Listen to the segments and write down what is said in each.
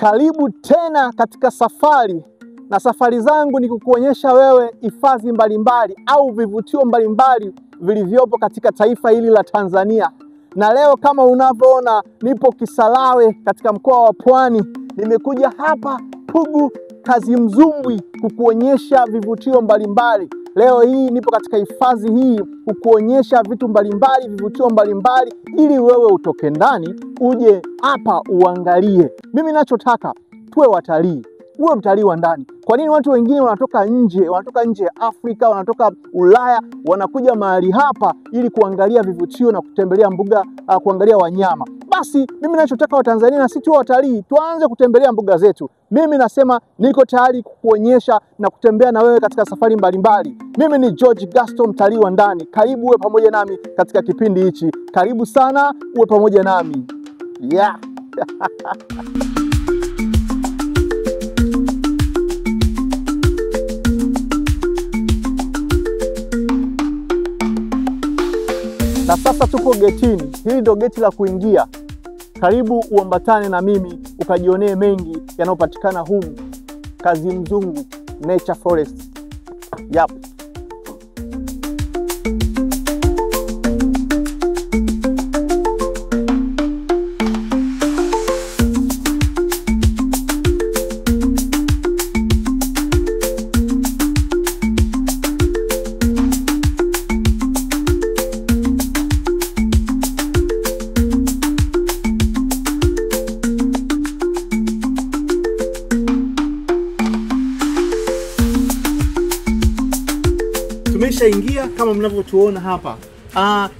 Karibu tena katika safari, na safari zangu ni kukuonyesha wewe hifadhi mbalimbali au vivutio mbalimbali vilivyopo katika taifa hili la Tanzania. Na leo kama unavyoona nipo Kisarawe katika mkoa wa Pwani. Nimekuja hapa Pugu Kazimzumbwi kukuonyesha vivutio mbalimbali. Leo hii nipo katika hifadhi hii kukuonyesha vitu mbalimbali, vivutio mbalimbali, ili wewe utoke ndani uje hapa uangalie. Mimi ninachotaka tuwe watalii, uwe mtalii wa ndani. Kwa nini watu wengine wanatoka nje ya Afrika, wanatoka Ulaya, wanakuja mahali hapa ili kuangalia vivutio na kutembelea mbuga, kuangalia wanyama? Basi mimi ninachotaka Watanzania na sisi tu watalii tuanze kutembelea mbuga zetu. Mimi nasema niko tayari kukuonyesha na kutembea na wewe katika safari mbalimbali. Mimi ni George Gaston, mtalii wa ndani. Karibu uwe pamoja nami katika kipindi hichi. Karibu sana uwe pamoja nami. Yeah. Na sasa tupo getini. Hili ndio geti la kuingia. Karibu uambatane na mimi ukajionee mengi yanayopatikana humu Kazimzumbwi Nature Forest. Yap. Tumeshaingia kama mnavyotuona hapa.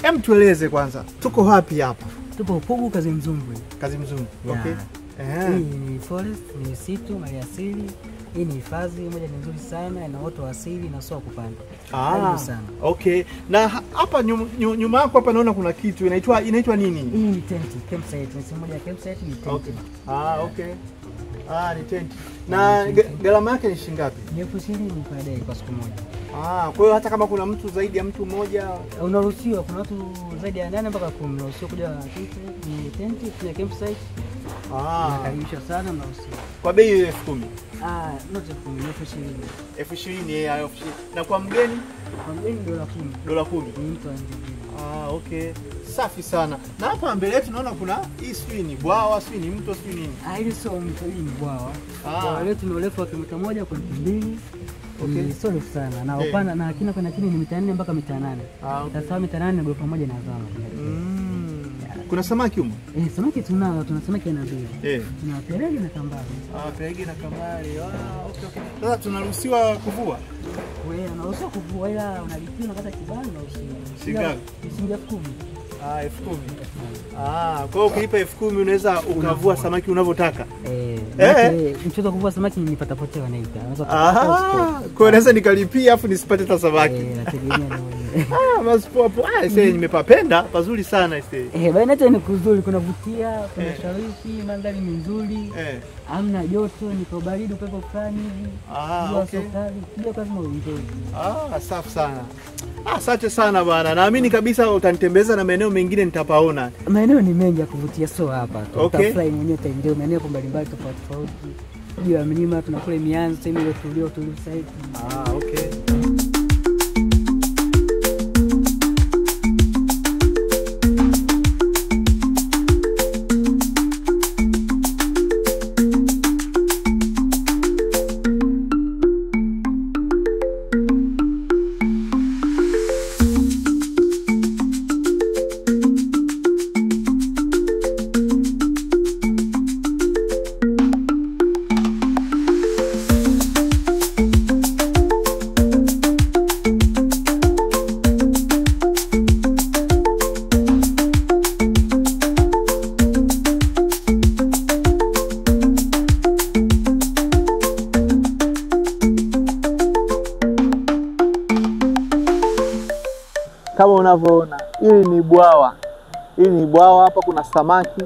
Hem, tueleze kwanza, tuko wapi hapa? Tupo Pugu Kazimzumbwi. Kazimzumbwi. Okay. Hii ni forest, ni misitu mali asili. Hii ni hifadhi moja nzuri sana, ina uoto wa asili na sio kupanda. Karibu sana. Okay. Na hapa nyuma yako hapa naona kuna kitu inaitwa nini? Hii ni tent, campsite. Ni sehemu moja ya campsite, ni tent. Okay. Okay. Ni tent. Na gharama yake ni shilingi ngapi? Ni 20,000 per day kwa siku moja. Kwa hiyo hata kama kuna mtu zaidi ya mtu mmoja unaruhusiwa, kuna watu zaidi ya 8 mpaka 10 unaruhusiwa kuja ni tent, kuna campsite. Nakaribisha sana, mnaruhusiwa. Kwa bei 10,000. Not 10,000, 20,000. Na kwa mgeni? Kwa mgeni $10. Ni mtu anje. Okay. Safi sana. Na hapa mbele yetu naona kuna hii ni bwawa, ni mto, nini? Hili sio mto, hii ni bwawa. Bwawa letu ni urefu wa kilomita 1 kwa 2. Okay, sio refu sana. Na upana na kina kwenda chini ni mita 4 mpaka mita 8. Sasa mita 8 ndio pamoja na zama. Kuna samaki huko? Samaki tuna samaki aina mbili. Tuna perege na kambale. Perege na kambale. Okay. Sasa tunaruhusiwa kuvua? Wewe unaruhusiwa kuvua, ila unalipia unapata kibali na usiku. Shilingi shilingi 10,000. 10,000. Kwa hiyo ukilipa 10,000 unaweza ukavua samaki unavyotaka. Mchezo kuvua samaki ni pata potea wanaita. Kwa hiyo naweza nikalipia afu nisipate hata samaki. Nategemea na wewe. Basi popo. Sasa nimepapenda, pazuri sana sasa. Bwana hata ni kuzuri, kuna vutia, kuna shawishi, mandhari ni nzuri. Hamna joto, ni baridi, upepo fulani hivi. Okay. Ndio lazima uenjoy. Safi sana. Asante sana bwana. Naamini kabisa utanitembeza na maeneo mengine nitapaona. Maeneo ni mengi ya kuvutia, sio hapa tu. Okay. Utafurahi mwenyewe, utaenjoy maeneo mbalimbali tofauti. Juu ya mlima tunakule mianzo, sehemu ile tulivu zaidi. Okay. Kama unavyoona, hili ni bwawa. Hapa kuna samaki.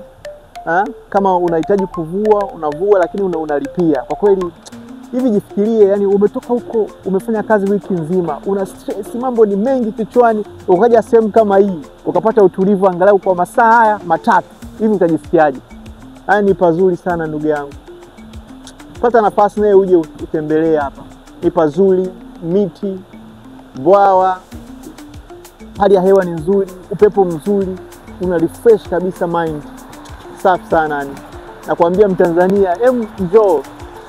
Kama unahitaji kuvua, unavua, lakini unalipia. Kwa kweli hivi jifikirie, yani umetoka huko, umefanya kazi wiki nzima, una stress, mambo ni mengi kichwani, ukaja sehemu kama hii, ukapata utulivu angalau kwa masaa haya matatu. Hivi utajisikiaje? Haya ni pazuri sana ndugu yangu. pata nafasi naye uje utembelee hapa. Ni pazuri, miti, bwawa, hali ya hewa ni nzuri, upepo mzuri, una refresh kabisa mind. Safi sana yani. Nakwambia Mtanzania, njoo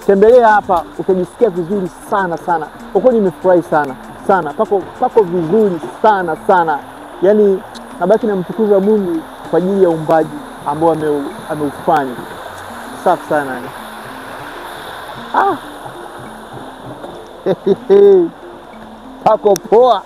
tembelea hapa, utajisikia vizuri sana sana. Kwa kweli nimefurahi sana sana. Pako vizuri sana sana. Yaani nabaki namtukuza Mungu kwa ajili ya uumbaji ambao ameufanya. Safi sana yani. Pako poa.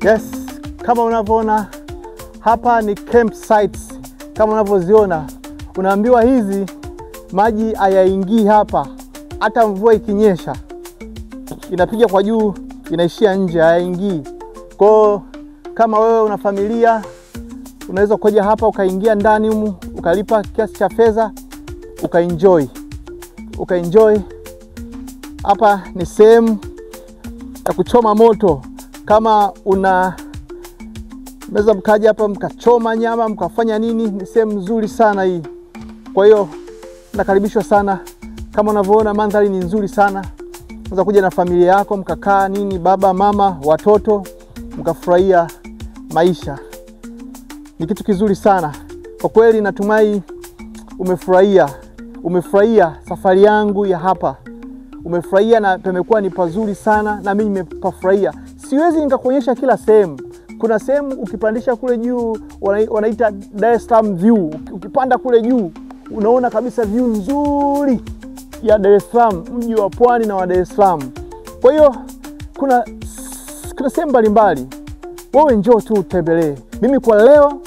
Yes, kama unavyoona hapa ni campsites. Kama unavyoziona, unaambiwa hizi maji hayaingii hapa. Hata mvua ikinyesha inapiga kwa juu, inaishia nje, hayaingii. Kwa kama wewe una familia, unaweza kuja hapa ukaingia ndani humu, ukalipa kiasi cha fedha, ukaenjoy. Hapa ni sehemu ya kuchoma moto. Kama mnaweza mkaja hapa mkachoma nyama, mkafanya nini, ni sehemu nzuri sana hii. Kwa hiyo nakaribishwa sana. Kama unavyoona mandhari ni nzuri sana. Unaweza kuja na familia yako mkakaa nini, baba, mama, watoto, mkafurahia maisha. Ni kitu kizuri sana. Kwa kweli natumai umefurahia safari yangu ya hapa. Umefurahia na pamekuwa ni pazuri sana na mimi nimepafurahia. Siwezi nikakuonyesha kila sehemu. Kuna sehemu ukipandisha kule juu wanaita Dar es Salaam view. Ukipanda kule juu unaona kabisa view nzuri ya Dar es Salaam, mji wa pwani na wa Dar es Salaam. Kwa hiyo kuna sehemu mbalimbali. Wewe njoo tu utembelee. Mimi kwa leo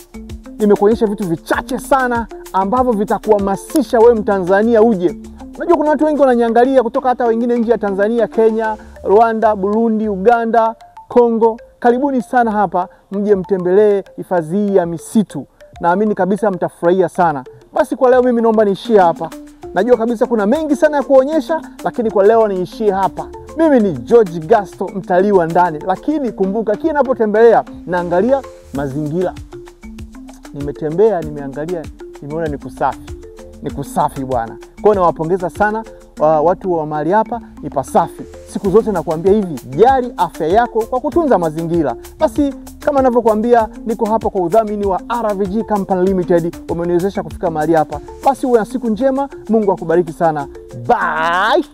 nimekuonyesha vitu vichache sana ambavyo vitakuhamasisha wewe Mtanzania uje. Unajua kuna watu wengi wananiangalia kutoka hata wengine nje ya Tanzania, Kenya, Rwanda, Burundi, Uganda, Kongo. Karibuni sana hapa, mje mtembelee hifadhi hii ya misitu. Naamini kabisa mtafurahia sana. Basi kwa leo mimi naomba niishie hapa. Najua kabisa kuna mengi sana ya kuonyesha, lakini kwa leo niishie hapa. Mimi ni George Gasto, mtalii wa ndani. Lakini kumbuka kila ninapotembelea naangalia mazingira. Nimetembea, nimeangalia, nimeona ni kusafi. Ni kusafi bwana. Kwa hiyo nawapongeza sana watu wa mahali hapa, ni pasafi. Siku zote nakuambia hivi, jali afya yako kwa kutunza mazingira. Basi kama ninavyokuambia, niko hapa kwa udhamini wa RVG Company Limited, wameniwezesha kufika mahali hapa. Basi uwe na siku njema, Mungu akubariki sana. Bye.